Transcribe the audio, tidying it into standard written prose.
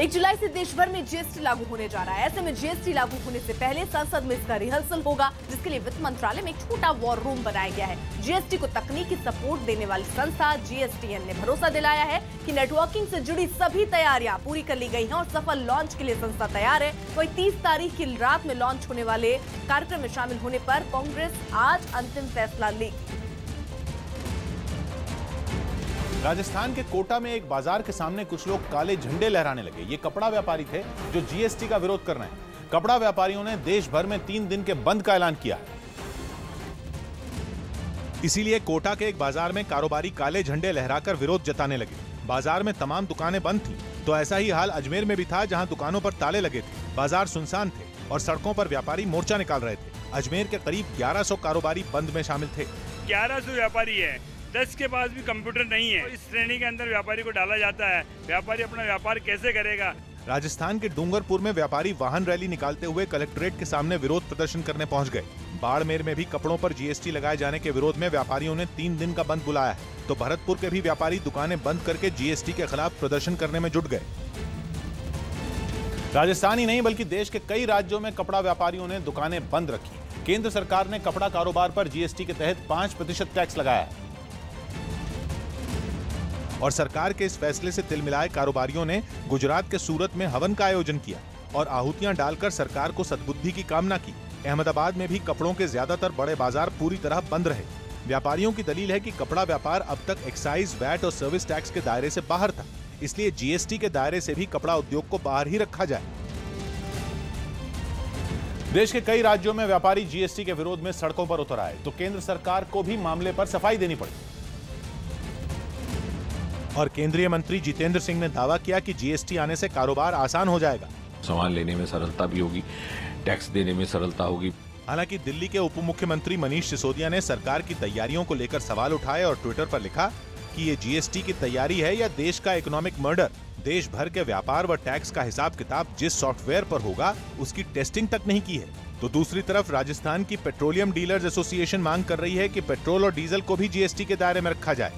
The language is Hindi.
1 जुलाई से देश भर में जीएसटी लागू होने जा रहा है। ऐसे में जीएसटी लागू होने से पहले संसद में इसका रिहर्सल होगा, जिसके लिए वित्त मंत्रालय में एक छोटा वॉर रूम बनाया गया है। जीएसटी को तकनीकी सपोर्ट देने वाली संस्था जीएसटीएन ने भरोसा दिलाया है कि नेटवर्किंग से जुड़ी सभी तैयारियां पूरी कर ली गई हैं और सफल लॉन्च के लिए संस्था तैयार है। वही 30 तारीख की रात में लॉन्च होने वाले कार्यक्रम में शामिल होने पर कांग्रेस आज अंतिम फैसला लेगी। राजस्थान के कोटा में एक बाजार के सामने कुछ लोग काले झंडे लहराने लगे। ये कपड़ा व्यापारी थे जो जीएसटी का विरोध कर रहे हैं। कपड़ा व्यापारियों ने देश भर में 3 दिन के बंद का ऐलान किया। इसीलिए कोटा के एक बाजार में कारोबारी काले झंडे लहराकर विरोध जताने लगे। बाजार में तमाम दुकानें बंद थी। तो ऐसा ही हाल अजमेर में भी था, जहां दुकानों पर ताले लगे थे, बाजार सुनसान थे और सड़कों पर व्यापारी मोर्चा निकाल रहे थे। अजमेर के करीब 1100 कारोबारी बंद में शामिल थे। 1100 व्यापारी है, 10 के पास भी कंप्यूटर नहीं है। इस श्रेणी के अंदर व्यापारी को डाला जाता है। व्यापारी अपना व्यापार कैसे करेगा? राजस्थान के डूंगरपुर में व्यापारी वाहन रैली निकालते हुए कलेक्ट्रेट के सामने विरोध प्रदर्शन करने पहुंच गए। बाड़मेर में भी कपड़ों पर जीएसटी लगाए जाने के विरोध में व्यापारियों ने 3 दिन का बंद बुलाया है। तो भरतपुर के भी व्यापारी दुकानें बंद करके जीएसटी के खिलाफ प्रदर्शन करने में जुट गए। राजस्थान ही नहीं बल्कि देश के कई राज्यों में कपड़ा व्यापारियों ने दुकानें बंद रखी। केंद्र सरकार ने कपड़ा कारोबार पर जीएसटी के तहत 5% टैक्स लगाया है और सरकार के इस फैसले से तिलमिलाए कारोबारियों ने गुजरात के सूरत में हवन का आयोजन किया और आहुतियां डालकर सरकार को सद्बुद्धि की कामना की। अहमदाबाद में भी कपड़ों के ज्यादातर बड़े बाजार पूरी तरह बंद रहे। व्यापारियों की दलील है कि कपड़ा व्यापार अब तक एक्साइज, वैट और सर्विस टैक्स के दायरे से बाहर था, इसलिए जीएसटी के दायरे से भी कपड़ा उद्योग को बाहर ही रखा जाए। देश के कई राज्यों में व्यापारी जीएसटी के विरोध में सड़कों पर उतर आए, तो केंद्र सरकार को भी मामले पर सफाई देनी पड़ी। और केंद्रीय मंत्री जितेंद्र सिंह ने दावा किया कि जीएसटी आने से कारोबार आसान हो जाएगा। सामान लेने में सरलता भी होगी, टैक्स देने में सरलता होगी। हालांकि दिल्ली के उप मुख्यमंत्री मनीष सिसोदिया ने सरकार की तैयारियों को लेकर सवाल उठाए और ट्विटर पर लिखा कि ये जीएसटी की तैयारी है या देश का इकोनॉमिक मर्डर। देश भर के व्यापार व टैक्स का हिसाब किताब जिस सॉफ्टवेयर पर होगा उसकी टेस्टिंग तक नहीं की है। तो दूसरी तरफ राजस्थान की पेट्रोलियम डीलर्स एसोसिएशन मांग कर रही है कि पेट्रोल और डीजल को भी जीएसटी के दायरे में रखा जाए।